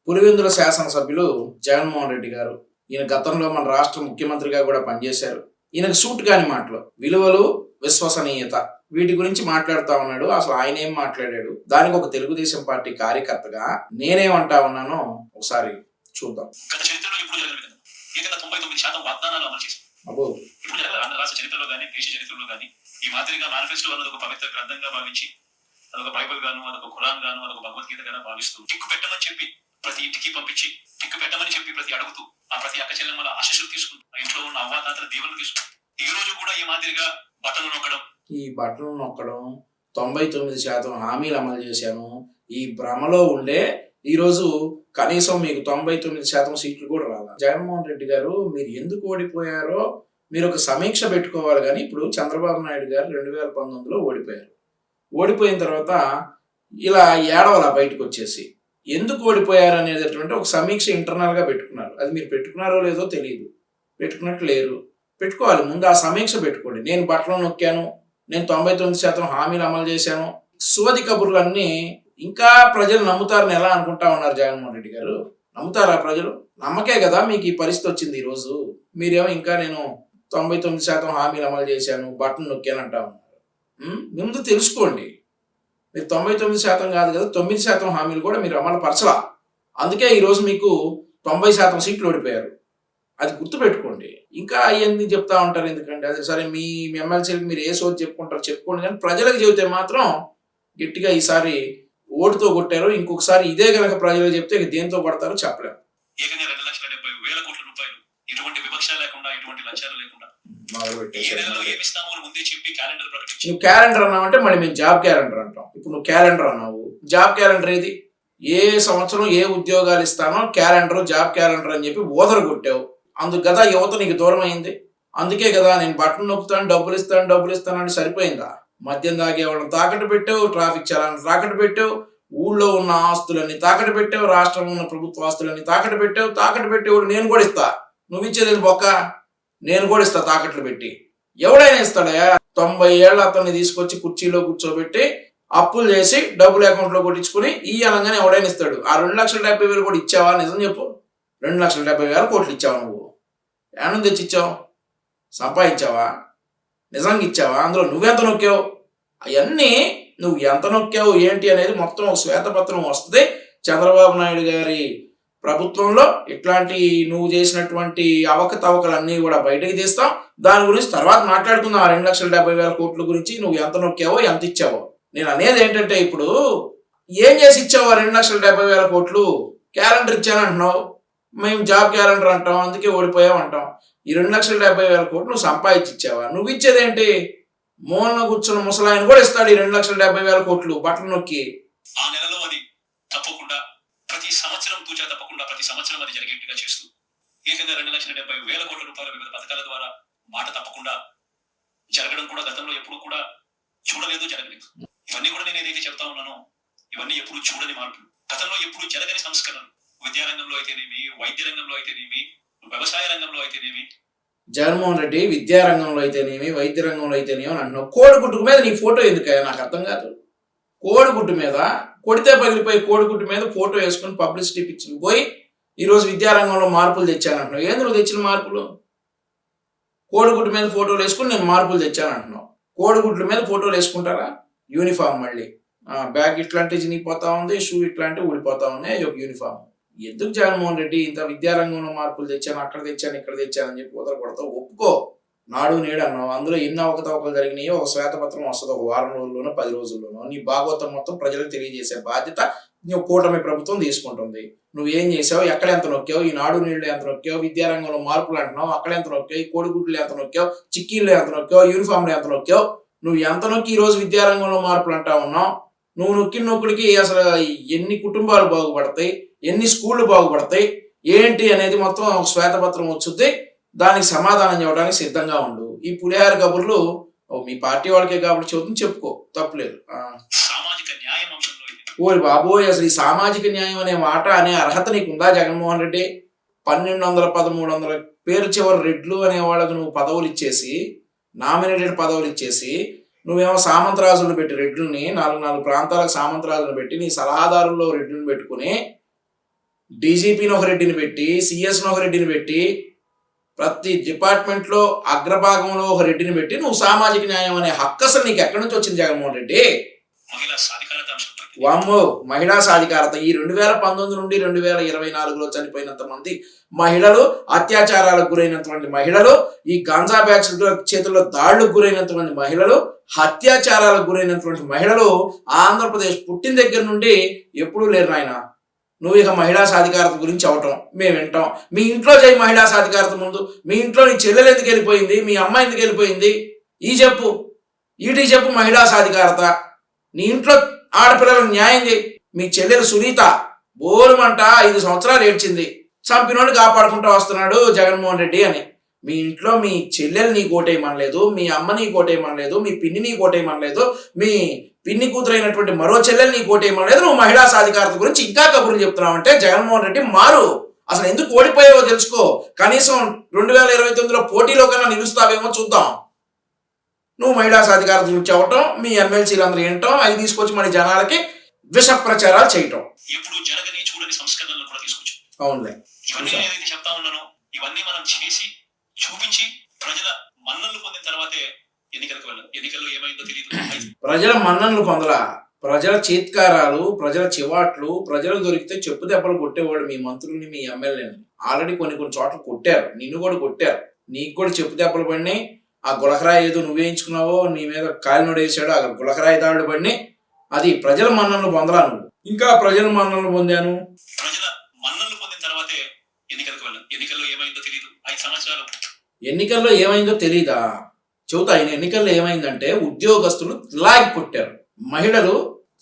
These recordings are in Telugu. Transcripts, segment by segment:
పులివెందుల శాసనసభ్యులు జగన్మోహన్ రెడ్డి గారు. ఈయన గతంలో మన రాష్ట్ర ముఖ్యమంత్రిగా కూడా పనిచేశారు. ఈయనకు సూట్ కాని మాటలు, విలువలు, విశ్వసనీయత వీటి గురించి మాట్లాడుతా ఉన్నాడు. అసలు ఆయన ఏం మాట్లాడాడు, దానికి ఒక తెలుగుదేశం పార్టీ కార్యకర్తగా నేనేమంటా ఉన్నానో ఒకసారి చూద్దాం. గత చరిత్రలో ఇప్పుడు జరగలేదు. ఏకంగా 99% వాగ్దానాలు అమలు చేశారు. ఇప్పుడు జరగలేదు. ఆంధ్ర రాష్ట్ర చరిత్రలో కానీ దేశ చరిత్రలో కానీ ఈ మాదిరిగా మేనిఫెస్టో అన్నది ఒక పవిత్ర గ్రంథంగా భావించి అదొక బైబిల్ గాను, అదొక ఖురాన్ గాను, అదొక భగవద్గీత గాను భావిస్తూ టిక్కు పెట్టమని చెప్పి ప్రతి ఇంటికి పంపించి టిక్కు పెట్టమని చెప్పి ప్రతి అడుగుతూ ఆ ప్రతి అక్క చెల్లెమ్మల ఆశీస్సులు తీసుకుంటూ ఆ ఇంట్లో ఉన్న అవ్వాతాతల దీవెనలు తీసుకుంటూ ఈ రోజు కూడా ఈ మాదిరిగా బట్టలు నొక్కడం 99% హామీలు అమలు చేశాను ఈ భ్రమలో ఉండే ఈరోజు కనీసం మీకు 99% సీట్లు కూడా రాలా. జగన్మోహన్ రెడ్డి గారు, మీరు ఎందుకు ఓడిపోయారో మీరు ఒక సమీక్ష పెట్టుకోవాలి. కానీ ఇప్పుడు చంద్రబాబు నాయుడు గారు 2019లో ఓడిపోయారు. ఓడిపోయిన తర్వాత ఇలా ఏడవలా బయటకు వచ్చేసి ఎందుకు ఓడిపోయారు అనేటటువంటి ఒక సమీక్ష ఇంటర్నల్గా పెట్టుకున్నారు. అది మీరు పెట్టుకున్నారో లేదో తెలియదు, పెట్టుకున్నట్టు లేరు. పెట్టుకోవాలి. ముందు ఆ సమీక్ష పెట్టుకోండి. నేను బట్టలు నొక్కాను, నేను 99% హామీలు అమలు చేశాను, సువది కబుర్లన్నీ ఇంకా ప్రజలు నమ్ముతారని ఎలా అనుకుంటా ఉన్నారు జగన్మోహన్ రెడ్డి గారు? నమ్ముతారా ప్రజలు? నమ్మకే కదా మీకు ఈ పరిస్థితి వచ్చింది ఈరోజు. మీరేమో ఇంకా నేను 99% హామీలు అమలు చేశాను, బట్టలు నొక్కాను అంటా ఉన్నారు. ముందు తెలుసుకోండి. మీరు 99% కాదు కదా, 9% హామీలు కూడా మీరు అమలు పరచలా. అందుకే ఈరోజు మీకు 90% సీట్లు ఓడిపోయారు. అది గుర్తుపెట్టుకోండి. ఇంకా అవన్నీ చెప్తా ఉంటారు ఎందుకంటే, అది సరే మీ ఎమ్మెల్సీలకు మీరు ఏ సోది చెప్పుకుంటారు చెప్పుకోండి, కానీ ప్రజలకు చెబితే మాత్రం గట్టిగా ఈసారి ఓటుతో కొట్టారు. ఇంకొకసారి ఇదే కనుక ప్రజలకు చెప్తే దేంతో కొడతారో చెప్పలేము. ఏకంగా 2,70,000 కోట్ల రూపాయలు ఎటువంటి వివక్ష లేకుండా, ఎటువంటి లంచాలు లేకుండా నువ్వు క్యాలెండర్ అన్నావు అంటే మళ్ళీ మేము జాబ్ క్యాలెండర్ అంటాం. ఇప్పుడు నువ్వు క్యాలెండర్ అన్నావు, జాబ్ క్యాలెండర్ ఏది? ఏ సంవత్సరం ఏ ఉద్యోగాలు ఇస్తానో క్యాలెండర్, జాబ్ క్యాలెండర్ అని చెప్పి ఓదరు కొట్టావు. అందుకు కదా యువత నీకు దూరం అయింది. అందుకే కదా నేను బట్టలు నొక్కుతాను, డబ్బులు ఇస్తాను అంటే సరిపోయిందా? మద్యం తాగేవాళ్ళని తాకట్టు పెట్టావు, ట్రాఫిక్ చలాన్ని తాకట్టు పెట్టావు, ఊళ్ళో ఉన్న ఆస్తులన్నీ తాకట్టు పెట్టావు, రాష్ట్రంలో ఉన్న ప్రభుత్వ ఆస్తులన్నీ తాకట్టు పెట్టావు. తాకట్టు పెట్టేవాడు నేను కూడా ఇస్తా, నువ్వు ఇచ్చేది బొక్క, నేను కూడా ఇస్తా తాకట్లు పెట్టి. ఎవడైనా ఇస్తాడా? 90 ఏళ్ళ అతన్ని తీసుకొచ్చి కుర్చీలో కూర్చోబెట్టి అప్పులు చేసి డబ్బులు అకౌంట్లో కొట్టించుకుని ఈ అనగానే ఎవడైనా ఇస్తాడు. ఆ 2,70,000 కూడా ఇచ్చావా? నిజం చెప్పు. 2,70,000 కోట్లు ఇచ్చావా? నువ్వు ఏమన్నా తెచ్చి ఇచ్చావు? సంపాదించావా? నిజంగా ఇచ్చావా? అందులో నువ్వెంత నొక్కావు? అవన్నీ నువ్వు ఎంత నొక్కావు ఏంటి అనేది మొత్తం ఒక శ్వేతపత్రం వస్తుంది. చంద్రబాబు నాయుడు గారి ప్రభుత్వంలో ఇట్లాంటి నువ్వు చేసినటువంటి అవకతవకలన్నీ కూడా బయటకు తీస్తాం. దాని గురించి తర్వాత మాట్లాడుకుందాం. ఆ 2,70,000 కోట్ల గురించి నువ్వు ఎంత నొక్కావో, ఎంత ఇచ్చావో. నేను అనేది ఏంటంటే, ఇప్పుడు ఏం చేసి ఇచ్చావు? 2,70,000 కోట్లు క్యాలెండర్ ఇచ్చానంటున్నావు, మేము జాబ్ క్యాలెండర్ అంటాం, అందుకే ఓడిపోయాం అంటాం. ఈ 2,70,000 కోట్లు నువ్వు సంపాదించి ఇచ్చావా? నువ్వు ఇచ్చేదేంటి? మూలన కూర్చున్న ముసలాయన కూడా ఇస్తాడు ఈ 2,70,000 కోట్లు బట్టలు నొక్కి. ఆ నెలలో అది తప్పకుండా ప్రతి సంవత్సరం తూచా తప్పకుండా ప్రతి సంవత్సరం అది జరిగేట్టుగా చేస్తూ ఏకంగా 2,70,000 కోట్ల రూపాయల వివిధ పథకాల ద్వారా మాట తప్పకుండా జరగడం కూడా గతంలో ఎప్పుడు కూడా చూడలేదు, జరగలేదు. ఇవన్నీ కూడా నేను ఏదైతే చెప్తా ఉన్నానో ఇవన్నీ ఎప్పుడు చూడని మార్పులు, గతంలో ఎప్పుడు జరగని సంస్కరణలు. విద్యారంగంలో అయితేనేమి, వైద్య రంగంలో అయితేనేమి, వ్యవసాయ రంగంలో అయితేనేమి. జగన్మోహన్ రెడ్డి విద్యారంగంలో అయితేనేమి, వైద్య రంగంలో అయితేనేమి అని అంటున్నావు. కోడిగుడ్డు మీద నీ ఫోటో ఎందుకయ్యా? నాకు అర్థం కాదు. కోడిగుడ్డు మీద కొడితే పగిలిపోయి కోడిగుడ్డు మీద ఫోటో వేసుకుని పబ్లిసిటీ పిచ్చి పోయి ఈరోజు విద్యారంగంలో మార్పులు తెచ్చానంటున్నావు. ఏంది నువ్వు తెచ్చిన మార్పులు? కోడిగుడ్డు మీద ఫోటోలు వేసుకుని నేను మార్పులు తెచ్చానంటున్నావు. కోడిగుడ్ల మీద ఫోటోలు వేసుకుంటారా? యూనిఫామ్ మళ్ళీ బ్యాగ్ ఇట్లాంటివి చినిగిపోతా ఉంది, షూ ఇట్లాంటివి ఊడిపోతా ఉన్నాయి, ఒక యూనిఫామ్. ఎందుకు జగన్మోహన్ రెడ్డి ఇంత విద్యారంగంలో మార్పులు తెచ్చాను, అక్కడ తెచ్చాను, ఇక్కడ తెచ్చానని చెప్పి వదల కొడతావు? ఒప్పుకో. నాడు నేడు అన్నావు, అందులో ఎన్ని అవకతవకలు జరిగినాయో ఒక శ్వేతపత్రం వస్తుంది. ఒక వారం రోజుల్లోనో 10 రోజుల్లోనో నీ భాగవతం మొత్తం ప్రజలకు తెలియజేసే బాధ్యత నువ్వు కూటమి ప్రభుత్వం తీసుకుంటుంది. నువ్వేం చేసావు, ఎక్కడ ఎంత నొక్కావు, ఈ నాడు నీళ్ళు ఎంత నొక్కావు, విద్యారంగంలో మార్పులు అంటున్నావు, అక్కడ ఎంత నొక్కావు, ఈ కోడిగుడ్లు ఎంత నొక్కావు, చిక్కీళ్ళు ఎంత నొక్కావు, యూనిఫామ్లు ఎంత నొక్కావు, నువ్వు ఎంత నొక్కి ఈరోజు విద్యారంగంలో మార్పులు అంటా ఉన్నావు. నువ్వు నొక్కిన నొక్కుడికి అసలు ఎన్ని కుటుంబాలు బాగుపడతాయి, ఎన్ని స్కూళ్ళు బాగుపడతాయి ఏంటి అనేది మొత్తం ఒక శ్వేతపత్రం వచ్చుద్ది. దానికి సమాధానం చెప్పడానికి సిద్ధంగా ఉండు. ఈ పులిహార కబుర్లు మీ పార్టీ వాళ్ళకే కాబట్టి చెబుతుంది, చెప్పుకో, తప్పులేదు. ఓరి బాబోయ్, అసలు ఈ సామాజిక న్యాయం అనే మాట అనే అర్హత నీకుందా జగన్మోహన్ రెడ్డి? 1,200, 1,300 పేరు చివరి రెడ్లు అనే వాళ్ళకు నువ్వు పదవులు ఇచ్చేసి, నామినేటెడ్ పదవులు ఇచ్చేసి, నువ్వేమో సామంతరాజులను పెట్టి రెడ్లని 4 ప్రాంతాలకు సామంతరాజులను పెట్టి నీ సలహాదారుల్లో రెడ్లను పెట్టుకుని డీజీపీని ఒక రెడ్డిని పెట్టి, సిఎస్ని ఒక రెడ్డిని పెట్టి, ప్రతి డిపార్ట్మెంట్లో అగ్రభాగంలో ఒక రెడ్డిని పెట్టి నువ్వు సామాజిక న్యాయం అనే హక్కు అసలు నీకు ఎక్కడి నుంచి వచ్చింది జగన్మోహన్ రెడ్డి? మహిళా సాధికారత అంశం వామ్మో, మహిళా సాధికారత. ఈ 2019 నుండి 2024లో చనిపోయినంత మంది మహిళలు, అత్యాచారాలకు గురైనటువంటి మహిళలు, ఈ గంజా బ్యాచ్ చేతుల్లో దాడులకు గురైనటువంటి మహిళలు, అత్యాచారాలకు గురైనటువంటి మహిళలు ఆంధ్రప్రదేశ్ పుట్టిన దగ్గర నుండి ఎప్పుడూ లేరు నాయన. నువ్వు ఇక మహిళా సాధికారత గురించి అవటం మేము వింటాం. మీ ఇంట్లో చేయి మహిళా సాధికారత ముందు. మీ ఇంట్లో నీ చెల్లెలు ఎందుకు వెళ్ళిపోయింది, మీ అమ్మ ఎందుకు వెళ్ళిపోయింది, ఈ చెప్పు. ఈటీ చెప్పు మహిళా సాధికారత. నీ ఇంట్లో ఆడపిల్లలకు న్యాయం చేయి. మీ చెల్లెలు సునీత బోరుమంట 5 సంవత్సరాలు ఏడ్చింది, చంపినోడు కాపాడుకుంటూ వస్తున్నాడు జగన్మోహన్ రెడ్డి అని. మీ ఇంట్లో మీ చెల్లెలు నీ కోటేయమనలేదు, మీ అమ్మ నీ కోటేయమనలేదు, మీ పిన్ని నీ కోటేయమనలేదు, మీ పిన్ని కూతురైనటువంటి మరో చెల్లెలు నీ కోటేయమనలేదు. నువ్వు మహిళా సాధికారత గురించి ఇంకా కబుర్లు చెప్తున్నావు అంటే జగన్మోహన్ రెడ్డి మారు. అసలు ఎందుకు ఓడిపోయావో తెలుసుకో. కనీసం 2029లో పోటీలో కన్నా నిలుస్తావేమో చూద్దాం. నువ్వు మహిళా సాధికారత గురించి అవటం, మీ ఎమ్మెల్సీలు అందరూ ఏంటో అవి తీసుకొచ్చి మన జనాలకి విష ప్రచారాలు చేయటం. ఎప్పుడు జరగని చూడని సంస్కరణలు కూడా తీసుకొచ్చు. అవునులే, ఇవన్నీ ఏదైతే చెప్తా ఉన్నానో ఇవన్నీ మనం చేసి చూపించి ప్రజల మన్ననలు పొందిన తర్వాతే ఎన్నికలకు వెళ్ళాం. ఎన్నికల్లో ఏమైందో తెలియదు. ప్రజల మన్ననలు పొందలా, ప్రజల చీత్కారాలు, ప్రజల చివాట్లు, ప్రజలు దొరికితే చెప్పు దెబ్బలు కొట్టేవాడు మీ మంత్రుల్ని, మీ ఎమ్మెల్యేని. ఆల్రెడీ కొన్ని చోట్ల కొట్టారు, నిన్ను కూడా కొట్టారు, నీకు కూడా చెప్పు దెబ్బలు పడినాయి. ఆ గులకరాయి ఏదో నువ్వేయించుకున్నావో, నీ మీద కాలినోడు వేసాడు, ఆ గులకరాయి దాడులు పడినాయి. అది ప్రజల మన్ననలు పొందలా నువ్వు. ఇంకా ప్రజల మన్ననలు పొందాను. ప్రజల మన్ననలు పొందిన తర్వాతే ఎన్నికలకు వెళ్ళాం. ఎన్నికల్లో ఏమైందో తెలియదు. 5 సంవత్సరాలు ఎన్నికల్లో ఏమైందో తెలీదా? చెబుతా. ఆయన ఎన్నికల్లో ఏమైందంటే ఉద్యోగస్తులు లాగి కొట్టారు, మహిళలు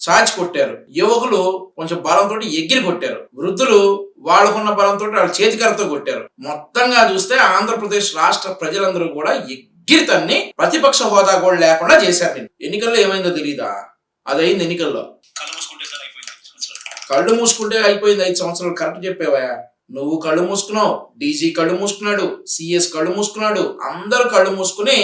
చాచి కొట్టారు, యువకులు కొంచెం బలంతో ఎగిరి కొట్టారు, వృద్ధులు వాళ్ళకున్న బలంతో వాళ్ళ చేతికరతో కొట్టారు. మొత్తంగా చూస్తే ఆంధ్రప్రదేశ్ రాష్ట్ర ప్రజలందరూ కూడా ఎగిరితన్ని ప్రతిపక్ష హోదా కూడా లేకుండా చేశారు. నేను ఎన్నికల్లో ఏమైందో తెలీదా? అది అయింది ఎన్నికల్లో. కళ్ళు మూసుకుంటే అయిపోయింది 5 సంవత్సరాలు. కరెక్ట్ చెప్పేవా? నువ్వు కళ్ళు మూసుకున్నావు, డీజీ కళ్ళు మూసుకున్నాడు, సిఎస్ కళ్ళు మూసుకున్నాడు, అందరూ కళ్ళు మూసుకుని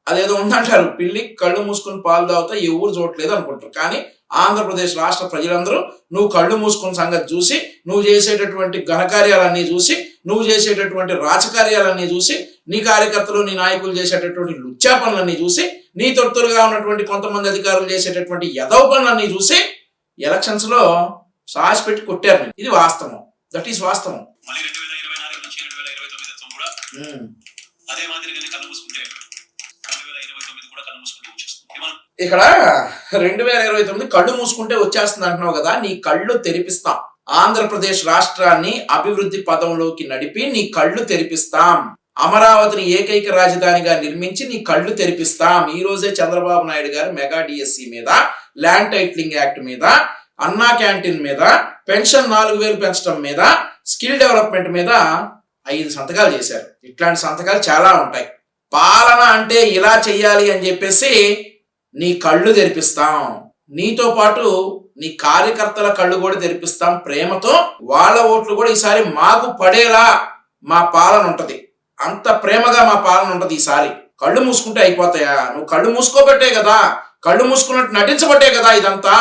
అదేదో ఉందంటారు, పిల్లి కళ్ళు మూసుకుని పాలు తాగుతా ఎవరు చూడట్లేదు అనుకుంటారు. కానీ ఆంధ్రప్రదేశ్ రాష్ట్ర ప్రజలందరూ నువ్వు కళ్ళు మూసుకున్న సంగతి చూసి, నువ్వు చేసేటటువంటి ఘనకార్యాలన్నీ చూసి, నువ్వు చేసేటటువంటి రాజకార్యాలన్నీ చూసి, నీ కార్యకర్తలు నీ నాయకులు చేసేటటువంటి లుచ్చా పనులన్నీ చూసి, నీ తొత్తులుగా ఉన్నటువంటి కొంతమంది అధికారులు చేసేటటువంటి యదవ పనులన్నీ చూసి ఎలక్షన్స్ లో సాహసి పెట్టి కొట్టారు. ఇది వాస్తవం. దట్ ఈస్ వాస్తవం. మళ్ళీ 2024 నుంచి 2029 కూడా అదే మాదిరిగానే కళ్ళు మూసుకుంటే 2029 కూడా కళ్ళు మూసుకుంటే వచ్చేస్తుంది. ఇక్కడ 2029 కళ్ళు మూసుకుంటే వచ్చేస్తుంది అంటున్నావు కదా, నీ కళ్ళు తెరిపిస్తాం. ఆంధ్రప్రదేశ్ రాష్ట్రాన్ని అభివృద్ధి పదంలోకి నడిపి నీ కళ్ళు తెరిపిస్తాం. అమరావతిని ఏకైక రాజధానిగా నిర్మించి నీ కళ్ళు తెరిపిస్తాం. ఈ రోజే చంద్రబాబు నాయుడు గారు మెగా డిఎస్సి మీద, ల్యాండ్ టైటిలింగ్ యాక్ట్ మీద, అన్నా క్యాంటీన్ మీద, పెన్షన్ 4000 పెంచడం మీద, స్కిల్ డెవలప్మెంట్ మీద 5 సంతకాలు చేశారు. ఇట్లాంటి సంతకాలు చాలా ఉంటాయి. పాలన అంటే ఇలా చెయ్యాలి అని చెప్పేసి నీ కళ్ళు తెరిపిస్తాం. నీతో పాటు నీ కార్యకర్తల కళ్ళు కూడా తెరిపిస్తాం. ప్రేమతో వాళ్ళ ఓట్లు కూడా ఈసారి మాకు పడేలా మా పాలన ఉంటది. అంత ప్రేమగా మా పాలన ఉంటది ఈసారి. కళ్ళు మూసుకుంటే అయిపోతాయా? నువ్వు కళ్ళు మూసుకోబట్టే కదా, కళ్ళు మూసుకున్నట్టు నటించబట్టే కదా ఇదంతా.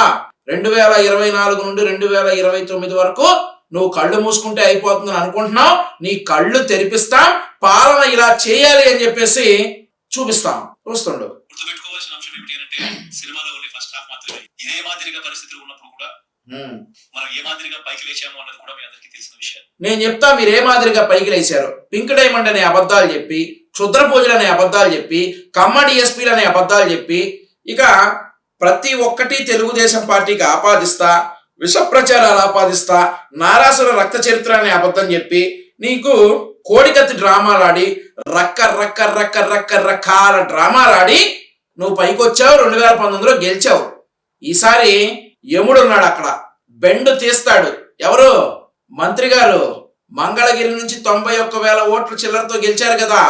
2024 నుండి 2029 వరకు నువ్వు కళ్ళు మూసుకుంటే అయిపోతుందని అనుకుంటున్నావు. నీ కళ్ళు తెరిపిస్తాం, పాలన ఇలా చేయాలి అని చెప్పేసి చూపిస్తాం. చూస్తుండు. గుర్తుపెట్టుకోవాల్సిన అంశం ఏమిటి అంటే సినిమాలో ఓన్లీ ఫస్ట్ హాఫ్ మాత్రమే. ఇదే మాదిరిగా పరిస్థితులు ఉన్నప్పుడు కూడా మనం ఏ మాదిరిగా పైకి లేచాము అన్నది కూడా మీ అందరికీ తెలిసిన విషయం. నేను చెప్తా, మీరు ఏ మాదిరిగా పైకి లేచారు. పింక్ డైమండ్ అనే అబద్ధాలు చెప్పి, క్షుద్ర పూజలు అనే అబద్ధాలు చెప్పి, కమ్మ డిఎస్పీలు అనే అబద్ధాలు చెప్పి, ఇక ప్రతి ఒక్కటి తెలుగుదేశం పార్టీకి ఆపాదిస్తా, విష ప్రచారాలు ఆపాదిస్తా, నారాసుర రక్త చరిత్ర అనే అబద్ధం చెప్పి, నీకు కోడికత్తి డ్రామాలాడి, రకరకాల డ్రామాలాడి నువ్వు పైకి వచ్చావు. 2019లో గెలిచావు. ఈసారి యముడు ఉన్నాడు అక్కడ, బెండు తీస్తాడు. ఎవరు? మంత్రి గారు. మంగళగిరి నుంచి 91,000 ఓట్ల చిల్లరతో గెలిచారు కదా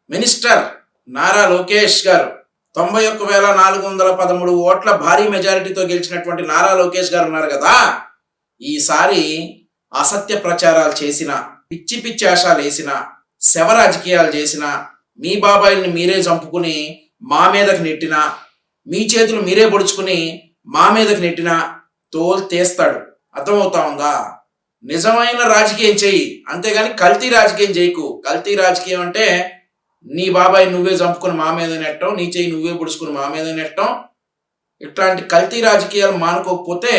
మినిస్టర్ నారా లోకేష్ గారు. 91,413 ఓట్ల భారీ మెజారిటీతో గెలిచినటువంటి నారా లోకేష్ గారు ఉన్నారు కదా. ఈసారి అసత్య ప్రచారాలు చేసిన, పిచ్చి పిచ్చి ఆశాలు వేసిన, శవ రాజకీయాలు చేసిన, మీ బాబాయిల్ని మీరే చంపుకుని మా మీదకి నెట్టిన, మీ చేతులు మీరే పొడుచుకుని మా మీదకి నెట్టిన తోలు తీస్తాడు. అర్థమవుతా ఉందా? నిజమైన రాజకీయం చెయ్యి, అంతేగాని కల్తీ రాజకీయం చేయకు. కల్తీ రాజకీయం అంటే నీ బాబాయ్ నువ్వే చంపుకుని మా మీద నెట్టం, నీ చెయ్యి నువ్వే పొడుచుకుని మా మీద నెట్టం. ఇట్లాంటి కల్తీ రాజకీయాలు మానుకోకపోతే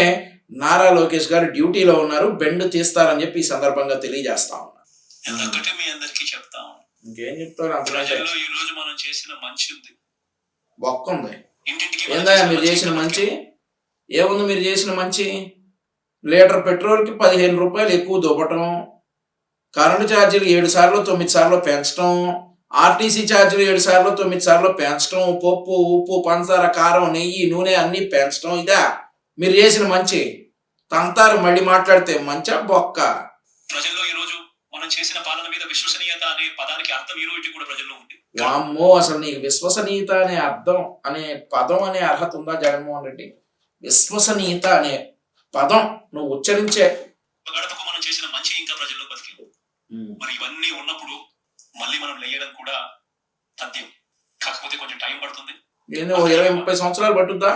నారా లోకేష్ గారు డ్యూటీలో ఉన్నారు, బెండ్ తీస్తారని చెప్పి ఈ సందర్భంగా తెలియజేస్తా ఉన్నారు. ఒకటి మీ అందరికీ చెప్తాం, ఇంకేం చెప్తారు, ప్రజల్లో ఈ రోజు మనం చేసిన మంచి ఉంది, బొక్క ఉంది. ఇంటింటికి ఏందా మీరు చేసిన మంచి? ఏముంది మీరు చేసిన మంచి? లీటర్ పెట్రోల్కి 15 రూపాయలు ఎక్కువ దొబ్బటం, కరెంటు ఛార్జీలు 7 సార్లు 9 సార్లు పెంచడం, ఆర్టీసీ ఛార్జీలు 7 సార్లు 9 సార్లు పెంచడం, పప్పు ఉప్పు పంచదార కారం నెయ్యి నూనె అన్నీ పెంచడం, ఇదా మీరు చేసిన మంచి? తంతారు మళ్ళీ మాట్లాడితే మంచా బొక్క. ప్రజల్లో ఈ రోజు మనం చేసిన పాలన మీద విశ్వసనీయత అనే పదానికి అర్థం ఈ రోజు కూడా ప్రజల్లో ఉంది. వామ్మో, అసలు నీకు విశ్వసనీయత అనే అర్థం అనే పదం అనే అర్హత ఉందా జగన్మోహన్ రెడ్డి? విశ్వసనీయత అనే పదం నువ్వు ఉచ్చరించే గడపకు మనం చేసిన మంచి ఇంకా ప్రజల్లో బతికింది. మరి ఇవన్నీ ఉన్నప్పుడు మళ్ళీ మనం లేయడం కూడా తథ్యం, కాకపోతే కొంచెం టైం పడుతుంది. ఏంది, ఓ 20-30 సంవత్సరాలు పట్టుద్దా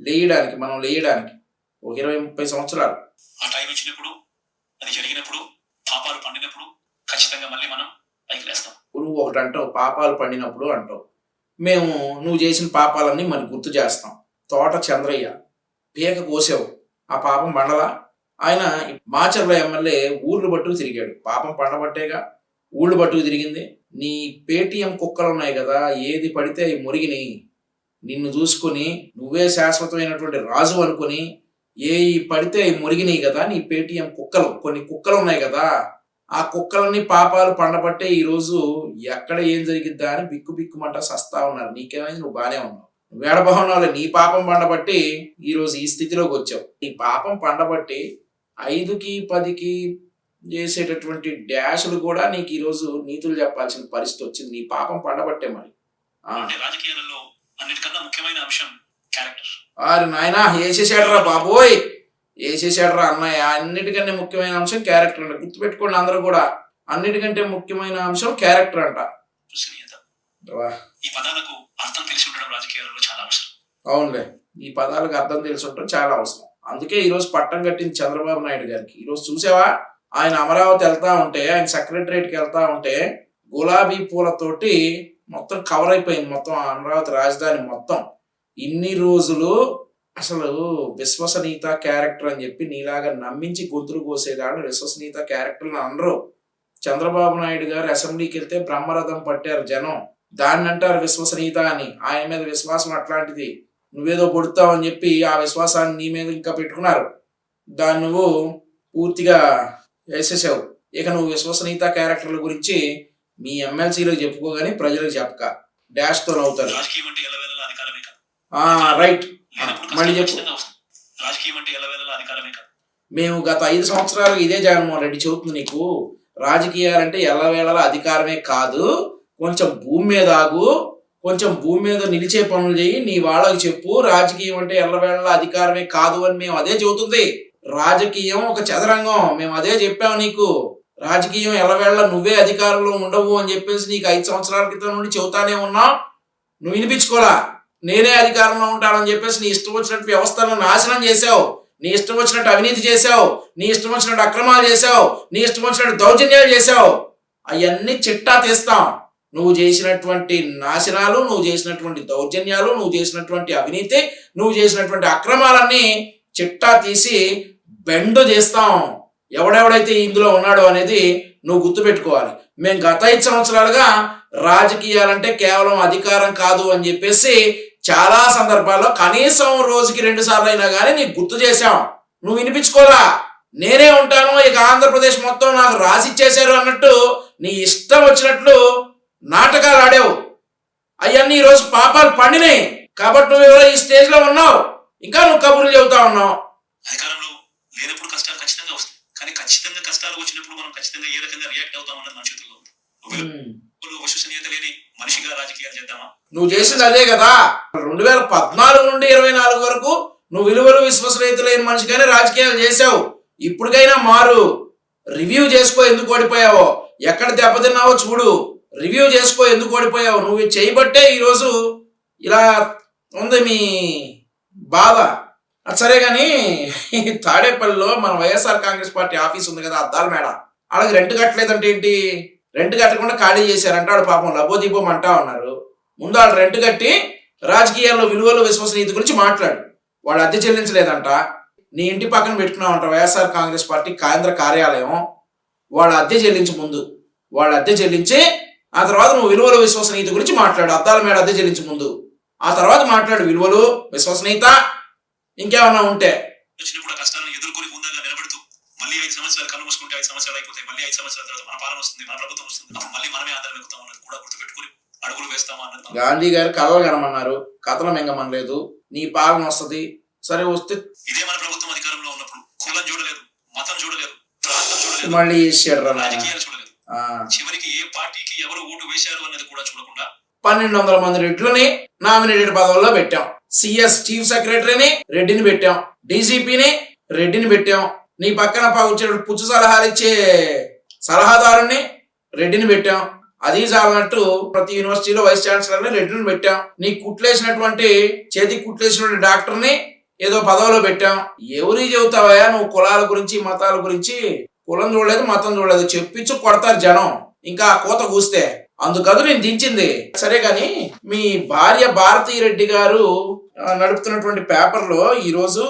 లేయడానికి? మనం లేయడానికి ఒక 20-30 సంవత్సరాలు. ఆ టైం ఇచ్చినప్పుడు, అది జరిగినప్పుడు, పాపాలు పండినప్పుడు ఖచ్చితంగా మళ్ళీ మనం పైకి లేస్తాం. నువ్వు ఒకటి అంటావు, పాపాలు పండినప్పుడు అంటావు. మేము నువ్వు చేసిన పాపాలన్నీ మనకు గుర్తు చేస్తాం. తోట చంద్రయ్య పీక కోసావు, ఆ పాపం పండలా? ఆయన మాచర్ల ఎమ్మెల్యే ఊర్లు పట్టుకు తిరిగాడు, పాపం పండబట్టేగా ఊళ్ళు పట్టుకు తిరిగింది. నీ పేటీఎం కుక్కలు ఉన్నాయి కదా, ఏది పడితే అవి మురిగిని నిన్ను చూసుకొని నువ్వే శాశ్వతమైనటువంటి రాజు అనుకొని ఏ పడితే అవి మురిగినాయి కదా. నీ పేటీఎం కుక్కలు, కొన్ని కుక్కలు ఉన్నాయి కదా, ఆ కుక్కలన్నీ పాపాలు పండబట్టే ఈరోజు ఎక్కడ ఏం జరిగిద్దా అని బిక్కు బిక్కుమంట సస్తా ఉన్నారు. నీకేమైంది, నువ్వు బానే ఉన్నావు, నువ్వు ఏడబాగున్నావులే. నీ పాపం పండబట్టి ఈరోజు ఈ స్థితిలోకి వచ్చావు. నీ పాపం పండబట్టి 5కి 10కి చేసేటటువంటి డాషులు కూడా నీకు ఈరోజు నీతులు చెప్పాల్సిన పరిస్థితి వచ్చింది. నీ పాపం పండబట్టే మరి. రాజకీయాలలో అన్నిటికన్నా ముఖ్యమైన అంశం క్యారెక్టర్. అరే నాయనా, వేసేసాడరా బాబోయ్, వేసేసాడరా అన్నయ్య. అన్నిటికంటే ముఖ్యమైన అంశం క్యారెక్టర్ అంట. గుర్తుపెట్టుకోండి అందరూ కూడా, అన్నిటికంటే ముఖ్యమైన అంశం క్యారెక్టర్ అంట. ఈ పదాలకు అర్థం తెలిసి ఉండడం రాజకీయాలలో చాలా అవసరం. అవునులే, ఈ పదాలకు అర్థం తెలిసి ఉండడం చాలా అవసరం. అందుకే ఈరోజు పట్టం కట్టింది చంద్రబాబు నాయుడు గారికి. ఈరోజు చూసావా, ఆయన అమరావతి వెళ్తా ఉంటే, ఆయన సెక్రటరేట్కి వెళ్తా ఉంటే గులాబీ పూలతోటి మొత్తం కవర్ అయిపోయింది, మొత్తం అమరావతి రాజధాని మొత్తం. ఇన్ని రోజులు అసలు విశ్వసనీయత క్యారెక్టర్ అని చెప్పి నీలాగా నమ్మించి గొంతులు కోసేదాడు విశ్వసనీయత క్యారెక్టర్ని అనరు. చంద్రబాబు నాయుడు గారు అసెంబ్లీకి వెళ్తే బ్రహ్మరథం పట్టారు జనం, దాన్ని అంటారు విశ్వసనీయత అని. ఆయన మీద విశ్వాసం అట్లాంటిది, నువ్వేదో పొడుతావు అని చెప్పి ఆ విశ్వాసాన్ని నీ మీద ఇంకా పెట్టుకున్నారు, దాన్ని నువ్వు పూర్తిగా వేసేసావు. ఇక నువ్వు విశ్వసనీయత క్యారెక్టర్ల గురించి మీ ఎమ్మెల్సీలకు చెప్పుకోగానే ప్రజలకు చెప్పక డాష్తో నవ్వుతారు. రైట్, మళ్ళీ చెప్పు. రాజకీయం అంటే అధికారమే కాదు. మేము గత 5 సంవత్సరాలు ఇదే జగన్మోహన్ రెడ్డి చెబుతుంది నీకు, రాజకీయాలంటే ఎల్లవేళలా అధికారమే కాదు, కొంచెం భూమి మీద ఆగు, కొంచెం భూమి మీద నిలిచే పనులు చేయి, నీ వాళ్ళకి చెప్పు. రాజకీయం అంటే ఎల్లవేళలా అధికారమే కాదు అని మేము అదే చెబుతుంది. రాజకీయం ఒక చదరంగం, మేము అదే చెప్పాము నీకు. రాజకీయం ఎల్లవేళ నువ్వే అధికారంలో ఉండవు అని చెప్పేసి నీకు 5 సంవత్సరాల క్రితం నుండి చెబుతానే ఉన్నావు, నువ్వు వినిపించుకోలా. నేనే అధికారంలో ఉంటానని చెప్పేసి నీ ఇష్టం వచ్చినట్టు వ్యవస్థలను నాశనం చేశావు, నీ ఇష్టం వచ్చినట్టు అవినీతి చేశావు, నీ ఇష్టం వచ్చినట్టు అక్రమాలు చేశావు, నీ ఇష్టం వచ్చినట్టు దౌర్జన్యాలు చేశావు. అవన్నీ చిట్టా తీస్తాం. నువ్వు చేసినటువంటి నాశనాలు, నువ్వు చేసినటువంటి దౌర్జన్యాలు, నువ్వు చేసినటువంటి అవినీతి, నువ్వు చేసినటువంటి అక్రమాలన్నీ చిట్టా తీసి బెండు చేస్తాం. ఎవడెవడైతే ఇందులో ఉన్నాడో అనేది నువ్వు గుర్తుపెట్టుకోవాలి. మేము గత 5 సంవత్సరాలుగా రాజకీయాలంటే కేవలం అధికారం కాదు అని చెప్పేసి చాలా సందర్భాల్లో కనీసం రోజుకి 2 సార్లు అయినా కానీ నీకు గుర్తు చేశాం, నువ్వు వినిపించుకోరా. నేనే ఉంటాను, ఇక ఆంధ్రప్రదేశ్ మొత్తం నాకు రాసిచ్చేశారు అన్నట్టు నీ ఇష్టం వచ్చినట్లు నాటకాలు ఆడావు. అవన్నీ ఈరోజు పాపాలు పండినాయి కాబట్టి నువ్వు ఎవరో ఈ స్టేజ్ లో ఉన్నావు, ఇంకా నువ్వు కబుర్లు చెబుతా ఉన్నావు. అధికారంలో లేనప్పుడు కష్టాలు ఖచ్చితంగా వస్తాయి, కానీ ఖచ్చితంగా కష్టాలు వచ్చినప్పుడు మనం ఖచ్చితంగా ఏ రకంగా రియాక్ట్ అవుతాం అన్నది మన చేతుల్లో ఉంది. విశ్వసనీయత లేని మనిషిగా రాజకీయాలు చేద్దామా? నువ్వు చేసింది అదే కదా. 2014 నుండి 24 వరకు నువ్వు విలువలు విశ్వసనీయత లేని మనిషిగానే రాజకీయాలు చేశావు. ఇప్పటికైనా మారు, రివ్యూ చేసుకో, ఎందుకు ఓడిపోయావో, ఎక్కడ దెబ్బతిన్నావో చూడు, రివ్యూ చేసుకో, ఎందుకు ఓడిపోయావు. నువ్వు చేయబట్టే ఈరోజు ఇలా ఉంది మీ బాధ. అది సరే గాని తాడేపల్లిలో మన వైఎస్ఆర్ కాంగ్రెస్ పార్టీ ఆఫీస్ ఉంది కదా, అద్దాల మేడ, వాళ్ళకి రెంట్ కట్టలేదంటే ఏంటి? రెంట్ కట్టకుండా ఖాళీ చేశారంట. వాడు పాపం లబోదీపం అంటా ఉన్నారు. ముందు వాళ్ళు రెంట్ కట్టి రాజకీయాల్లో విలువలు విశ్వసనీయత గురించి మాట్లాడు. వాడు అద్దె చెల్లించలేదంట. నీ ఇంటి పక్కన పెట్టుకున్నావంట వైఎస్ఆర్ కాంగ్రెస్ పార్టీ కేంద్ర కార్యాలయం. వాళ్ళ అద్దె చెల్లించి ముందు, వాళ్ళ అద్దె చెల్లించి ఆ తర్వాత నువ్వు విలువలు విశ్వసనీయత గురించి మాట్లాడు. అద్దాల మేడ అద్దె చెల్లించి ముందు, ఆ తర్వాత మాట్లాడు విలువలు విశ్వసనీయత ఇంకేమన్నా ఉంటే. వచ్చినప్పుడు కష్టాలను ఎదుర్కొని ముందుగా నిలబడుతూ మళ్ళీ 5 సంవత్సరాలు కళ్ళు మూసుకుంటే 5 సంవత్సరాలు అయిపోతాయి, మళ్ళీ 5 సంవత్సరాల తర్వాత మన పాలన వస్తుంది, మన ప్రభుత్వం వస్తుంది, మళ్ళీ మనమే ఆధారం ఎక్కుతాం అన్నది కూడా గుర్తుపెట్టుకుని అడుగులు వేస్తామా అన్నది. గాంధీ గారు కథలు కనమన్నారు, కథలు మింగమనలేదు. నీ పాలన వస్తుంది, సరే వస్తే. ఇదే మన ప్రభుత్వం అధికారంలో ఉన్నప్పుడు కులం చూడలేదు, మతం చూడలేదు, ప్రాంతం చూడలేదు, మళ్ళీ రాజకీయాలు చూడలేదు. చివరికి ఏ పార్టీకి ఎవరు ఓటు వేశారు అన్నది కూడా చూడకుండా 1200 మంది రెడ్లని నామినేటెడ్ పదవుల్లో పెట్టాం. సిఎస్ చీఫ్ సెక్రటరీని రెడ్డిని పెట్టాం, డీజీపీని రెడ్డిని పెట్టాం. నీ పక్కన పుచ్చు సలహాలు ఇచ్చే సలహాదారుని రెడ్డిని పెట్టాం. అది చాలన్నట్టు ప్రతి యూనివర్సిటీలో వైస్ ఛాన్సలర్ని రెడ్డిని పెట్టాం. నీ కుట్లేసినటువంటి చేతికి కుట్లేసినటువంటి డాక్టర్ని ఏదో పదవిలో పెట్టాం. ఎవరికి చెబుతావా నువ్వు కులాల గురించి మతాల గురించి? కులం చూడలేదు, మతం చూడలేదు, చెప్పించు కొడతారు జనం. ఇంకా కోత కూస్తే అందుకదు నేను దించింది. సరే గాని మీ భార్య భారతీ రెడ్డి గారు నడుపుతున్నటువంటి పేపర్ లో ఈ రోజు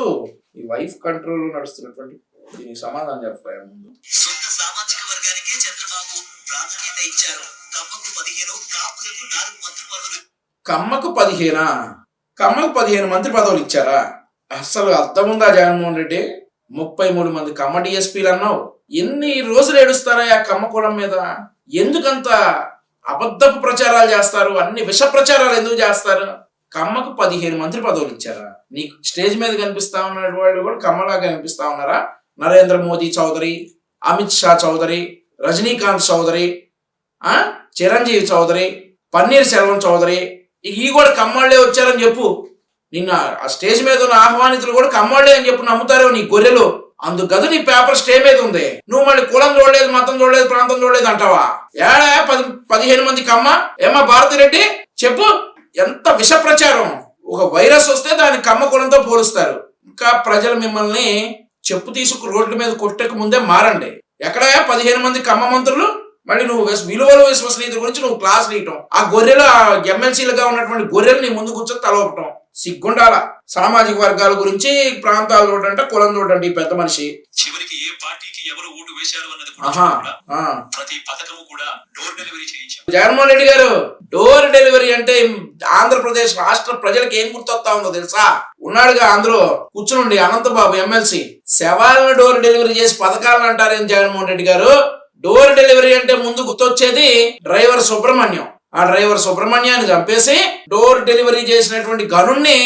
ఈ వైఫ్ కంట్రోల్ నడుస్తున్నటువంటి దీనికి సమాధానం చెప్పారు. ముందు సొంత సామాజిక వర్గానికే చంద్రబాబు ప్రాధాన్యత ఇచ్చారు. కమ్మకు 15, కాపులకు 4 మంత్రి పదవులు. కమ్మకు 15 మంత్రి పదవులు ఇచ్చారా? అసలు అర్థం ఉందా జగన్మోహన్ రెడ్డి? 33 మంది కమ్మ డిఎస్పీలు అన్నావు. ఎన్ని రోజులు ఏడుస్తారా ఆ కమ్మ కులం మీద? ఎందుకంత అబద్ధపు ప్రచారాలు చేస్తారు? అన్ని విష ప్రచారాలు ఎందుకు చేస్తారు? కమ్మకు 15 మంత్రి పదవులు ఇచ్చారా? నీకు స్టేజ్ మీద కనిపిస్తా ఉన్న వాళ్ళు కూడా కమ్మలాగా కనిపిస్తా ఉన్నారా? నరేంద్ర మోదీ చౌదరి, అమిత్ షా చౌదరి, రజనీకాంత్ చౌదరి, చిరంజీవి చౌదరి, పన్నీర్ సెల్వం చౌదరి, ఈ కూడా కమ్మళ్ళే వచ్చారని చెప్పు. నిన్న ఆ స్టేజ్ మీద ఉన్న ఆహ్వానితులు కూడా కమ్మళ్ళే అని చెప్పు, నమ్ముతారో నీ గొర్రెలు. అందుకదు నీ పేపర్ స్టే మీద ఉంది. నువ్వు మళ్ళీ కులం చూడలేదు, మతం చూడలేదు, ప్రాంతం చూడలేదు అంటావా? ఏడా 15 మంది కమ్మ? ఏమా భారతిరెడ్డి చెప్పు. ఎంత విష ప్రచారం! ఒక వైరస్ వస్తే దాన్ని కమ్మ కులంతో పోలుస్తారు. ఇంకా ప్రజలు మిమ్మల్ని చెప్పు తీసుకు రోడ్ల మీద కొట్టక ముందే మారండి. ఎక్కడ 15 మంది కమ్మ మంత్రులు? మళ్ళీ నువ్వు విలువలు విశ్వసనీయత గురించి నువ్వు క్లాస్ నీయటం. ఆ గొర్రెలు ఎమ్మెల్సీలుగా ఉన్నటువంటి గొర్రెలు నీ ముందు కూర్చొని తలవపటం సిగ్గుండాల. సామాజిక వర్గాల గురించి ప్రాంతాలు చూడంటే కులం చూడండి ఈ పెద్ద మనిషి. చివరికి ఏ పార్టీకి ఎవరు ఓటు వేశారు అన్నది కూడా ప్రతి పథకము కూడా డోర్ డెలివరీ చేయించారు. జగన్మోహన్ రెడ్డి గారు డోర్ డెలివరీ అంటే ఆంధ్రప్రదేశ్ రాష్ట్ర ప్రజలకు ఏం గుర్తొస్తా ఉందో తెలుసా? ఉన్నాడుగా అందులో కూర్చునుండి అనంతబాబు ఎమ్మెల్సీ. శవాలను డోర్ డెలివరీ చేసి పథకాలను అంటారేం జగన్మోహన్ రెడ్డి గారు? డోర్ డెలివరీ అంటే ముందు గుర్తొచ్చేది డ్రైవర్ సుబ్రహ్మణ్యం. ఆ డ్రైవర్ సుబ్రహ్మణ్యాన్ని చంపేసి డోర్ డెలివరీ చేసినటువంటి గనుణ్ణి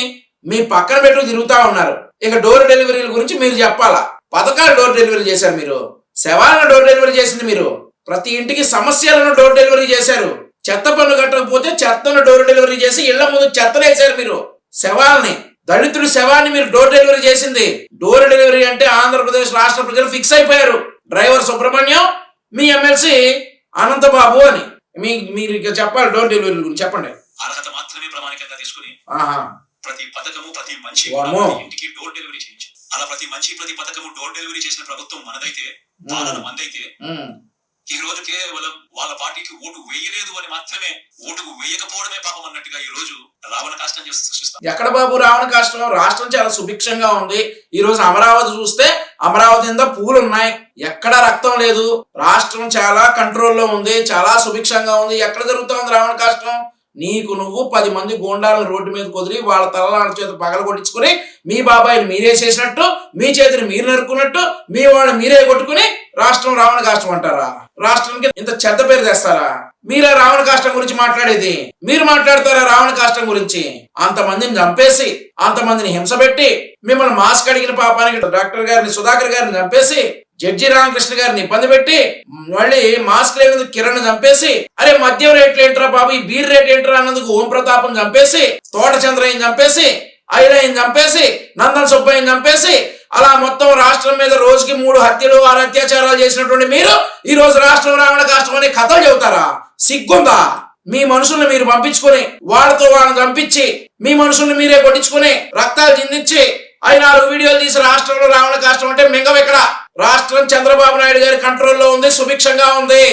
మీ పక్కన పెట్టు తిరుగుతా ఉన్నారు. ఇక డోర్ డెలివరీల గురించి మీరు చెప్పాలా? పథకాలు డోర్ డెలివరీ చేశారు మీరు, శవాలను డోర్ డెలివరీ చేసింది మీరు, ప్రతి ఇంటికి సమస్యలను డోర్ డెలివరీ చేశారు. చెత్త పన్ను కట్టకపోతే చెత్తను డోర్ డెలివరీ చేసి ఇళ్ల ముందు చెత్తనేసారు మీరు. శవాల్ని, దళితుడి శవాన్ని మీరు డోర్ డెలివరీ చేసింది. డోర్ డెలివరీ అంటే ఆంధ్రప్రదేశ్ రాష్ట్ర ప్రజలు ఫిక్స్ అయిపోయారు. డ్రైవర్ సుబ్రహ్మణ్యం, మీ ఎమ్మెల్సీ అనంతబాబు అని. మీరు ఇక చెప్పాలి డోర్ డెలివరీ గురించి చెప్పండి. అర్హత మాత్రమే ప్రామాణికంగా తీసుకుని ప్రతి పథకము ప్రతి మంచి ఇంటికి డోర్ డెలివరీ చేయించి, అలా ప్రతి మంచి ప్రతి పథకము డోర్ డెలివరీ చేసిన ప్రభుత్వం మనదైతే, పాలన మందైతే, ఈ రోజు కేవలం వాళ్ళ పార్టీకి ఓటు వేయలేదు అని మాత్రమే, ఓటుకు వేయకపోవడమే పాపం అన్నట్టుగా ఈ రోజు రావణ కాష్టం చేసి సృష్టిస్తాం. ఎక్కడ బాబు రావణ కాష్టం? రాష్ట్రం చాలా సుభిక్షంగా ఉంది. ఈ రోజు అమరావతి చూస్తే అమరావతి కింద పూలు ఉన్నాయి, ఎక్కడ రక్తం లేదు. రాష్ట్రం చాలా కంట్రోల్లో ఉంది, చాలా సుభిక్షంగా ఉంది. ఎక్కడ జరుగుతా ఉంది రావణ కాష్టం? నీకు నువ్వు 10 మంది గూండాలను రోడ్డు మీద కుదిరి వాళ్ళ తలల చేత పగల కొట్టించుకుని మీ బాబాయిని మీరే చేసినట్టు, మీ చేతిని మీరు నరుకున్నట్టు, మీ వాళ్ళని మీరే కొట్టుకుని రాష్ట్రం రావణ కాష్టం అంటారా? రాష్ట్రానికి ఇంత చెడ్డ పేరు తెస్తారా? మీరే రావణ కాష్టం గురించి మాట్లాడేది? మీరు మాట్లాడతారా రావణ కాష్టం గురించి? అంతమందిని చంపేసి, అంతమందిని హింస పెట్టి, మిమ్మల్ని మాస్క్ అడిగిన పాపానికి డాక్టర్ గారిని, సుధాకర్ గారిని చంపేసి, జడ్జి రామకృష్ణ గారిని ఇబ్బంది పెట్టి, మళ్ళీ మాస్క్ లేని కిరణ్ చంపేసి, అరే మద్యం రేట్లు ఏంట్రా బాబు, ఈ బీర్ రేట్ ఏంట్రా అన్నందుకు ఓం ప్రతాపం చంపేసి, తోట చంద్రయ్యని చంపేసి, ఐలయ్యని చంపేసి, నందన్ సుబ్బయ్యని చంపేసి, అలా మొత్తం రాష్ట్రం మీద రోజుకి 3 హత్యలు 6 అత్యాచారాలు చేసినటువంటి మీరు ఈ రోజు రాష్ట్రం రావణ కాష్టం అనే కథలు చెబుతారా? సిగ్గుందా? మీ మనుషుల్ని మీరు పంపించుకుని వాళ్ళతో వాళ్ళని చంపించి, మీ మనుషుల్ని మీరే కొట్టించుకుని, రక్తాలు చిందించి, అవి 4 వీడియోలు తీసి రాష్ట్రంలో రావణ కష్టం అంటే మింగం ఇక్కడ. రాష్ట్రం చంద్రబాబు నాయుడు గారి కంట్రోల్లో ఉంది, సుభిక్షంగా ఉంది,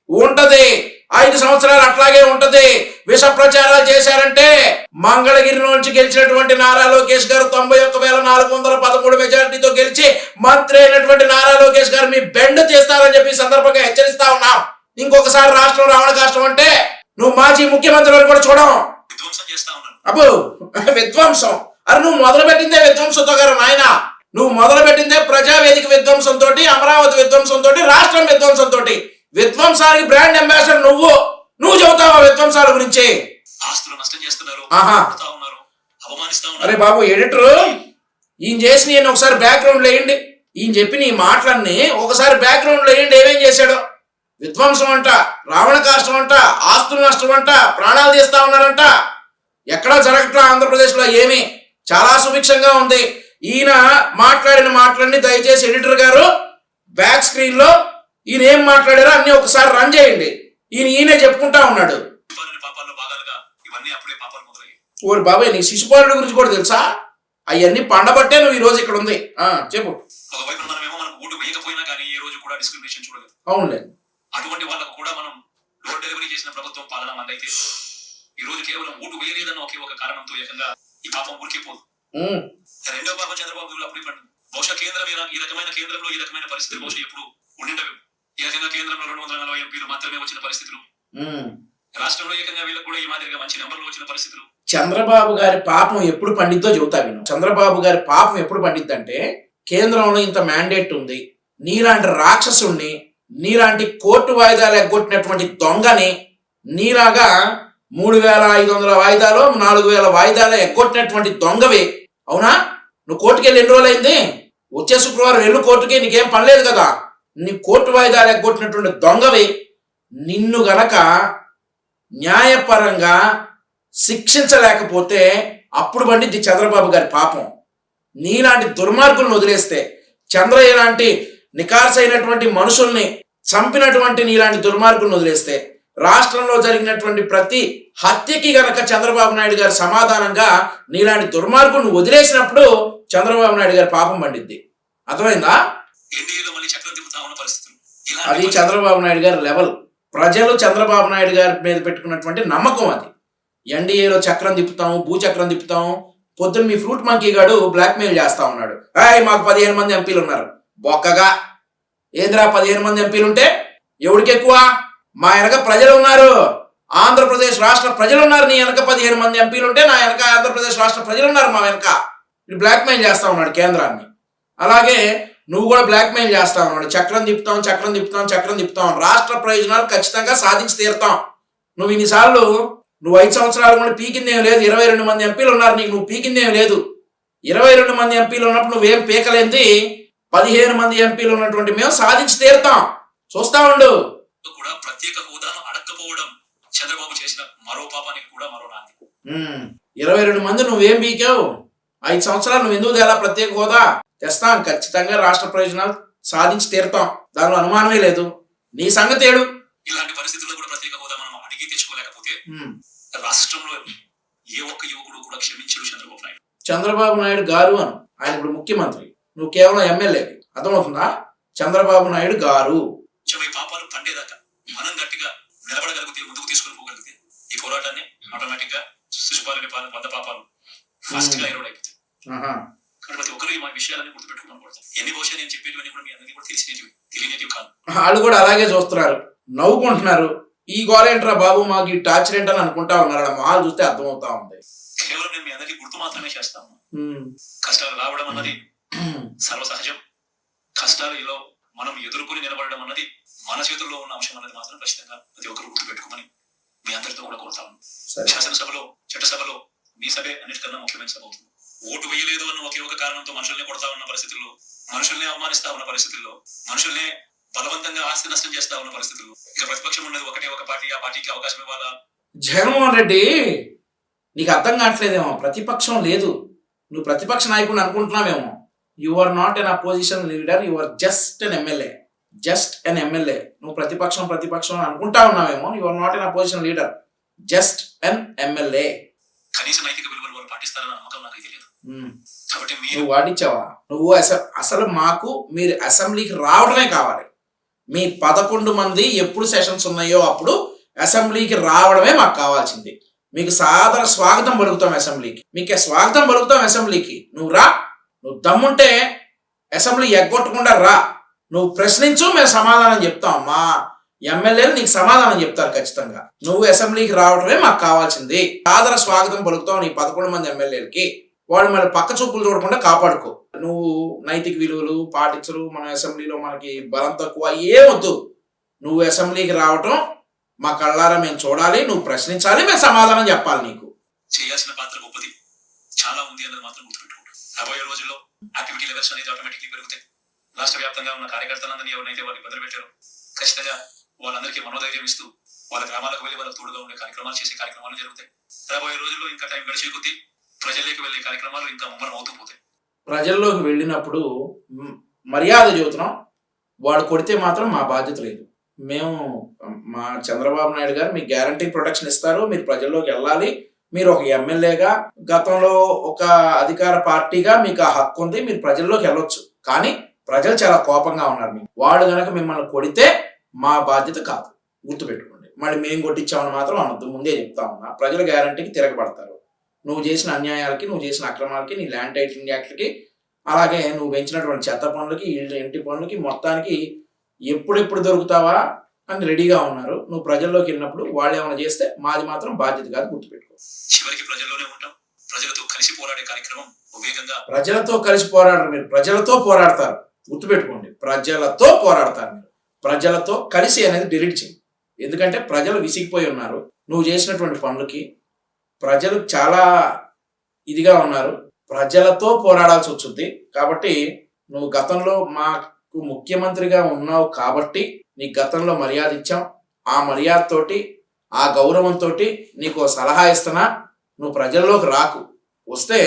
ఉంటది. 5 సంవత్సరాలు అట్లాగే ఉంటది. విష ప్రచారాలు చేశారంటే మంగళగిరి నుంచి గెలిచినటువంటి నారా లోకేష్ గారు 91,413 మెజారిటీతో గెలిచి మంత్రి అయినటువంటి నారా లోకేష్ గారు మీ బెండ్ చేస్తారని చెప్పి సందర్భంగా హెచ్చరిస్తా ఉన్నాం. ఇంకొకసారి రాష్ట్రం రావణ కష్టం అంటే నువ్వు మాజీ ముఖ్యమంత్రి కూడా చూడం. విధ్వంసం చేస్తా ఉన్నాను. అబ్బో విధ్వంసం, అరే నువ్వు మొదలు పెట్టిందే విధ్వంసంతో గారు నాయన. నువ్వు మొదలు పెట్టిందే ప్రజావేదిక విధ్వంసంతో, అమరావతి విధ్వంసంతో, రాష్ట్రం విధ్వంసంతో. విధ్వంసానికి బ్రాండ్ అంబాసిడర్ నువ్వు చెబుతావా విధ్వంసాల గురించి? ఆస్తులు నష్టం చేస్తున్నారు, అవమానిస్తా ఉన్నారు. అరే బాబు ఎడిటరు, ఈయన చేసి నేను ఒకసారి బ్యాక్గ్రౌండ్ లో వేయండి. ఈయన చెప్పి నీ మాటలన్నీ ఒకసారి బ్యాక్గ్రౌండ్ లో వేయండి. ఏమేం చేశాడు? విధ్వంసం అంట, రావణ కాష్టం అంట, ఆస్తులు నష్టం అంట, ప్రాణాలు తీస్తా ఉన్నారంట. ఎక్కడా జరగట్లా ఆంధ్రప్రదేశ్ లో ఏమి. చాలా సుభిక్షంగా ఉంది. ఈయన మాట్లాడిన మాటలన్నీ దయచేసి ఎడిటర్ గారు బ్యాక్ స్క్రీన్ లో ఈయన ఏం మాట్లాడారో అన్ని ఒకసారి రన్ చేయండి. ఈయనే చెప్పుకుంటా ఉన్నాడు. ఓరి బాబాయ్, నీ శిశుపాలుడి గురించి కూడా తెలుసా? అవన్నీ పండబట్టే నువ్వు ఈ రోజు ఇక్కడ ఉంది. చెప్పు. అవునులే. అటువంటి వాళ్ళకు కూడా మనం డోర్ డెలివరీ చేసిన ప్రభుత్వం పాలన మందైతే ఈ రోజు కేవలం ఓటు వేయలేదన్న ఒకే ఒక కారణంతో ఏకంగా ఈ పాపం ఊరికిపోదు. రెండో పాపం చంద్రబాబు అప్పుడు పండు. బహుశా కేంద్రం ఈ రకమైన కేంద్రంలో ఈ రకమైన పరిస్థితులు బహుశా ఎప్పుడు ఉండిండవు. ఈ రకంగా కేంద్రంలో 240 ఎంపీలు మాత్రమే వచ్చిన పరిస్థితులు, రాష్ట్రంలో ఏకంగా వీళ్ళకి కూడా ఈ మాదిరిగా మంచి నెంబర్లు వచ్చిన పరిస్థితులు. చంద్రబాబు గారి పాపం ఎప్పుడు పండిద్దో చెబుతా విను. చంద్రబాబు గారి పాపం ఎప్పుడు పండిద్దంటే, కేంద్రంలో ఇంత మ్యాండేట్ ఉంది, నీలాంటి రాక్షసుణ్ణి, నీలాంటి కోర్టు వాయిదాలు ఎగ్గొట్టినటువంటి దొంగని, నీలాగా 3,500 వాయిదాలు 4,000 వాయిదాలు ఎగ్గొట్టినటువంటి దొంగవి. అవునా? నువ్వు కోర్టుకి వెళ్ళి ఎన్ని రోజులు అయింది? వచ్చే శుక్రవారం వెళ్ళు కోర్టుకి, నీకేం పనిలేదు కదా. నీ కోర్టు వాయిదాలు ఎగ్గొట్టినటువంటి దొంగవి. నిన్ను గనక న్యాయపరంగా శిక్షించలేకపోతే అప్పుడు పండిద్ది చంద్రబాబు గారి పాపం. నీలాంటి దుర్మార్గులను వదిలేస్తే, చంద్రయ్య లాంటి నికార్సైనటువంటి మనుషుల్ని చంపినటువంటి నీలాంటి దుర్మార్గులను వదిలేస్తే, రాష్ట్రంలో జరిగినటువంటి ప్రతి హత్యకి గనక చంద్రబాబు నాయుడు గారు సమాధానంగా నీలాంటి దుర్మార్గులను వదిలేసినప్పుడు చంద్రబాబు నాయుడు గారి పాపం పండిద్ది. అర్థమైందా? అది చంద్రబాబు నాయుడు గారి లెవెల్. ప్రజలు చంద్రబాబు నాయుడు గారి మీద పెట్టుకున్నటువంటి నమ్మకం అది. ఎన్డీఏలో చక్రం తిప్పుతాము, భూచక్రం తిప్పుతాము. పొద్దున్న మీ ఫ్రూట్ మంకీ గాడు బ్లాక్మెయిల్ చేస్తా ఉన్నాడు. మాకు 15 మంది ఎంపీలు ఉన్నారు. బొక్కగా ఏంద్రా 15 మంది ఎంపీలు ఉంటే ఎవడికి ఎక్కువ? మా వెనక ప్రజలు ఉన్నారు, ఆంధ్రప్రదేశ్ రాష్ట్ర ప్రజలు ఉన్నారు. నీ వెనక 15 మంది ఎంపీలు ఉంటే నా వెనక ఆంధ్రప్రదేశ్ రాష్ట్ర ప్రజలు ఉన్నారు మా వెనక. బ్లాక్మెయిల్ చేస్తా ఉన్నాడు కేంద్రాన్ని. అలాగే నువ్వు కూడా బ్లాక్మెయిల్ చేస్తా ఉన్నాడు. చక్రం తిప్పుతాం. రాష్ట్ర ప్రయోజనాలు ఖచ్చితంగా సాధించి తీరుతాం. నువ్వు ఇన్నిసార్లు 5 సంవత్సరాలు కూడా పీకిందేం లేదు. 22 మంది ఎంపీలు ఉన్నారు నీకు, నువ్వు పీకిందేం లేదు. 22 మంది ఎంపీలు ఉన్నప్పుడు నువ్వేం పీకలేంది. 15 మంది ఎంపీలు ఉన్నటువంటి మేము సాధించి తీరుతాం. చూస్తా ఉండు. కూడా ప్రత్యేక హోదాను అడగకపోవడం చంద్రబాబు చేసిన మరో పాపానికి కూడా మరో నాంది. 22 మంది నువ్వేం పీకావు? 5 సంవత్సరాలు నువ్వు ఎందుకు తేలా ప్రత్యేక హోదా? తెస్తాం, ఖచ్చితంగా రాష్ట్ర ప్రయోజనాలు సాధించి తీరుతాం, దానిలో అనుమానమే లేదు. నీ సంగతి ఏడు. ఇలాంటి పరిస్థితుల్లో కూడా ప్రత్యేక హోదా మనం అడిగి తెచ్చుకోలేకపోతే రాష్ట్రంలో ఏ ఒక్క యువకుడు కూడా క్షమించడు చంద్రబాబు నాయుడు గారు అను. ఆయన ఇప్పుడు ముఖ్యమంత్రి, నువ్వు కేవలం ఎమ్మెల్యే. అర్థమవుతుందా? చంద్రబాబు నాయుడు గారు. పాపాలు పండేదాకా మనం గట్టిగా నిలబడగలిగితే, ముందుకు తీసుకుని పోగలిగితే ఈ పోరాటాన్ని ఆటోమేటిక్ గా శిశుపాలని 100 పాపాలు ఫాస్ట్ గా ఎరోడ్ అయిపోతాయి. ప్రతి ఒక్కరు ఈ విషయాలన్నీ గుర్తుపెట్టుకుని పడతాం. ఎన్ని బహుశా నేను చెప్పేటివన్నీ కూడా మీ అందరికీ కూడా తెలియనివి కాదు. వాళ్ళు కూడా అలాగే చూస్తున్నారు, నవ్వుకుంటున్నారు. ఈ గోలేంట్రా బాబు, మాకు ఈ టార్చర్ ఏంటని అనుకుంటా ఉన్నారు. మాలు చూస్తే అర్థమవుతా ఉంది. కేవలం నేను మీ అందరికీ గుర్తు మాత్రమే చేస్తాను. కష్టాలు రావడం అన్నది సర్వసహజం. కష్టాలలో మనం ఎదుర్కొని నిలబడడం అన్నది మన చేతుల్లో ఉన్న అంశం అన్నది మాత్రం ఖచ్చితంగా ప్రతి ఒక్కరు గుర్తు పెట్టుకోమని మీ అందరితో కూడా కోరుతాము. శాసనసభలో, చట్టసభలో మీ సభే అన్నిటికన్నా ముఖ్యమైన సభ అవుతుంది. ఓటు వేయలేదు అన్న ఒకే ఒక కారణంతో మనుషుల్ని కొడతా ఉన్న పరిస్థితుల్లో, మనుషుల్ని అవమానిస్తా ఉన్న పరిస్థితుల్లో, మనుషుల్ని బలవంతంగా ఆస్తి నష్టం చేస్తా ఉన్న పరిస్థితుల్లో ఇక ప్రతిపక్షం ఉన్నది ఒకటే ఒక పార్టీ. ఆ పార్టీకి అవకాశం ఇవ్వాలా? జగన్మోహన్ రెడ్డి, నీకు అర్థం కావట్లేదేమో. ప్రతిపక్షం లేదు, నువ్వు ప్రతిపక్ష నాయకుడు అనుకుంటున్నావేమో. You are not an opposition leader, you are just an MLA. నువ్వు ప్రతిపక్షం అనుకుంటా ఉన్నావేమో. You are not an opposition leader, just an MLA. కనీస నైతిక విలువలు వారు పాటిస్తారన్న నమ్మకం నాకు లేదు. కాబట్టి మీరు నువ్వు వాటిచ్చావా? నువ్వు అసలు మాకు మీరు అసెంబ్లీకి రావడమే కావాలి. మీ 11 మంది ఎప్పుడు సెషన్స్ ఉన్నాయో అప్పుడు అసెంబ్లీకి రావడమే మాకు కావాల్సింది. మీకు సాదర స్వాగతం పలుకుతాం అసెంబ్లీకి. మీకు స్వాగతం పలుకుతాం అసెంబ్లీకి. నువ్వు రా. నువ్వు దమ్ముంటే అసెంబ్లీ ఎగ్గొట్టకుండా రా. నువ్వు ప్రశ్నించు, మేము సమాధానం చెప్తాం. మా ఎమ్మెల్యేలు నీకు సమాధానం చెప్తారు ఖచ్చితంగా. నువ్వు అసెంబ్లీకి రావడమే మాకు కావాల్సింది. సాదర స్వాగతం పలుకుతాం నీ 11 మంది ఎమ్మెల్యేలకి. వాడు మళ్ళీ పక్క చూపులు చూడకుండా కాపాడుకో. నువ్వు నైతిక విలువలు పాటించరు, మన అసెంబ్లీలో మనకి బలం తక్కువ, ఏమొద్దు. నువ్వు అసెంబ్లీకి రావటం మా కళ్ళారా మేము చూడాలి, నువ్వు ప్రశ్నించాలి, మేము సమాధానం చెప్పాలి. నీకు చేయాల్సిన పాత్ర గొప్పది చాలా ఉంది అన్నది మాత్రం గుర్తుపెట్టుకుంటాం. రాబోయే రోజుల్లో యాక్టివిటీ లెవెల్స్ అనేది ఆటోమేటిక్లీ పెరుగుతాయి. రాష్ట్ర వ్యాప్తంగా ఉన్న కార్యకర్తలందరినీ ఎవరైతే వాళ్ళు ఇబ్బందులు పెట్టారో ఖచ్చితంగా వాళ్ళందరికీ మనోధైర్యం ఇస్తూ వాళ్ళ గ్రామాలకు వెళ్ళి వాళ్ళకు తోడుగా ఉండే కార్యక్రమాలు చేసే కార్యక్రమాలు జరుగుతాయి. రాబోయే రోజుల్లో ఇంకా టైం గడిచే కొద్దీ ప్రజల్లోకి వెళ్ళే కార్యక్రమాలు ఇంకా ముమ్మరం అవుతూ పోతాయి. ప్రజల్లోకి వెళ్ళినప్పుడు మర్యాద చూస్తున్నాం. వాడు కొడితే మాత్రం మా బాధ్యత లేదు. మేము మా చంద్రబాబు నాయుడు గారు మీకు గ్యారంటీ ప్రొటెక్షన్ ఇస్తారు. మీరు ప్రజల్లోకి వెళ్ళాలి. మీరు ఒక ఎమ్మెల్యేగా, గతంలో ఒక అధికార పార్టీగా మీకు ఆ హక్కు ఉంది. మీరు ప్రజల్లోకి వెళ్ళొచ్చు. కానీ ప్రజలు చాలా కోపంగా ఉన్నారు. మీకు వాడు గనక మిమ్మల్ని కొడితే మా బాధ్యత కాదు, గుర్తుపెట్టుకోండి. మళ్ళీ మేము కొట్టించామని మాత్రం అనొద్దు. ముందే చెప్తా ఉన్నా, ప్రజల గ్యారంటీకి తిరగబడతారు. నువ్వు చేసిన అన్యాయాలకి, నువ్వు చేసిన అక్రమాలకి, నీ ల్యాండ్ టైటిలింగ్ యాక్ట్లకి, అలాగే నువ్వు పెంచినటువంటి చెత్త పనులకి, ఇంటి పనులకి, మొత్తానికి ఎప్పుడెప్పుడు దొరుకుతావా అని రెడీగా ఉన్నారు. నువ్వు ప్రజల్లోకి వెళ్ళినప్పుడు వాళ్ళు ఏమైనా చేస్తే మాది మాత్రం బాధ్యత కాదు, గుర్తుపెట్టుకో. చివరికి ప్రజల్లోనే ఉంటాం. ప్రజలతో కలిసి పోరాడే కార్యక్రమం వేగంగా. ప్రజలతో కలిసి పోరాడరు మీరు, ప్రజలతో పోరాడతారు. గుర్తుపెట్టుకోండి, ప్రజలతో పోరాడతారు మీరు. ప్రజలతో కలిసి అనేది డిలీట్ చేయి. ఎందుకంటే ప్రజలు విసిగిపోయి ఉన్నారు నువ్వు చేసినటువంటి పనులకి. ప్రజలు చాలా ఇదిగా ఉన్నారు. ప్రజలతో పోరాడాల్సి వచ్చింది. కాబట్టి నువ్వు గతంలో మాకు ముఖ్యమంత్రిగా ఉన్నావు కాబట్టి నీకు గతంలో మర్యాద ఇచ్చాం. ఆ మర్యాదతోటి, ఆ గౌరవంతో నీకు సలహా ఇస్తున్నా. నువ్వు ప్రజల్లోకి రాకు. వస్తే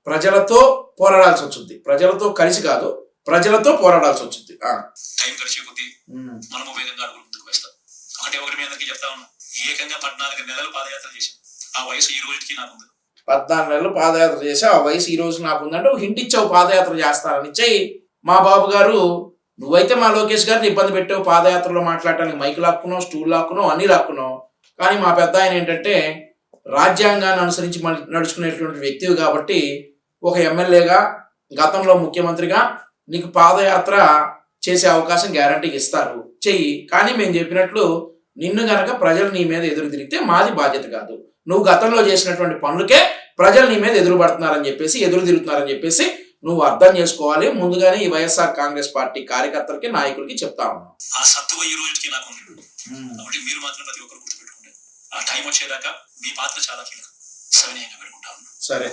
ప్రజలతో పోరాడాల్సి వచ్చింది. ప్రజలతో కలిసి కాదు, ప్రజలతో పోరాడాల్సి వచ్చింది. టైం గడిచే కొద్దీ మనము వేగంగా అడుగులు ముందుకు వేస్తాం. ఒకటి మీ అందరికీ చెప్తా ఉన్నాం, ఏకంగా 14 నెలలు పాదయాత్ర చేశాం. ఆ వయసు ఈ రోజుకి నాకుంది. 14 నెలలు పాదయాత్ర చేసావు, ఆ వయసు ఈ రోజు నాకుందంటే ఒక హింట్ ఇచ్చావు పాదయాత్ర చేస్తానని. చెయ్యి. మా బాబు గారు, నువ్వైతే మా లోకేష్ గారిని ఇబ్బంది పెట్టావు. పాదయాత్రలో మాట్లాడటానికి మైకు లాక్కున్నావు, స్టూల్ లాక్కున్నావు, అన్ని లాక్కున్నావు. కానీ మా పెద్ద ఆయన ఏంటంటే రాజ్యాంగాన్ని అనుసరించి నడుచుకునేటువంటి వ్యక్తివి కాబట్టి ఒక ఎమ్మెల్యేగా, గతంలో ముఖ్యమంత్రిగా నీకు పాదయాత్ర చేసే అవకాశం గ్యారంటీకి ఇస్తారు. చెయ్యి. కానీ మేము చెప్పినట్లు నిన్ను గనక ప్రజలు నీ మీద ఎదురు తిరిగితే మాది బాధ్యత కాదు. నువ్వు గతంలో చేసినటువంటి పనులకే ప్రజలు నీ మీద ఎదురు తిరుగుతున్నారని చెప్పేసి నువ్వు అర్థం చేసుకోవాలి. ముందుగానే ఈ వైఎస్ఆర్ కాంగ్రెస్ పార్టీ కార్యకర్తలకి, నాయకులకి చెప్తా ఉన్నావు. ఆ సత్తువ ఈ రోజుకి నాకు ఉంది. కాబట్టి మీరు మాత్రం ప్రతి ఒక్కరు గుర్తుపెట్టుకోండి. ఆ టైం వచ్చేదాకా మీ పాత్ర చాలా కీలకం. సవినయంగా పెట్టుకుంటాను. సరే,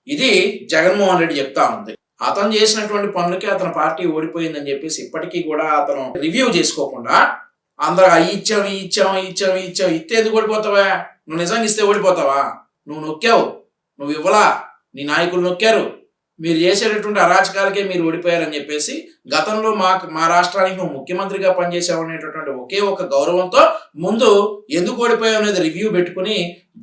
ఇది జగన్మోహన్ రెడ్డి చెప్తా ఉంది. అతను చేసినటువంటి పనులకి అతని పార్టీ ఓడిపోయిందని చెప్పేసి ఇప్పటికీ కూడా అతను రివ్యూ చేసుకోకుండా అందరూ ఇచ్చాం ఇస్తే ఎందుకు ఓడిపోతావా? నువ్వు నిజంగా ఇస్తే ఓడిపోతావా? నువ్వు నొక్కావు, నువ్వు ఇవ్వలా, నీ నాయకులు నొక్కారు. మీరు చేసేటటువంటి అరాచకాలకే మీరు ఓడిపోయారని చెప్పేసి గతంలో మా రాష్ట్రానికి నువ్వు ముఖ్యమంత్రిగా పనిచేసావు అనేటటువంటి ఒకే ఒక గౌరవంతో ముందు ఎందుకు ఓడిపోయావు అనేది రివ్యూ పెట్టుకుని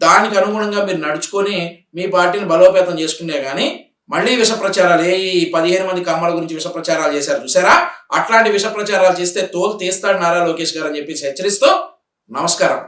దానికి అనుగుణంగా మీరు నడుచుకొని మీ పార్టీని బలోపేతం చేసుకునే కానీ మళ్ళీ విష ప్రచారాలు, 15 మంది కమ్మల గురించి విష ప్రచారాలు చేశారు చూసారా? అట్లాంటి విష ప్రచారాలు చేస్తే తోలు తీస్తాడు నారా లోకేష్ గారు అని చెప్పేసి హెచ్చరిస్తూ నమస్కారం.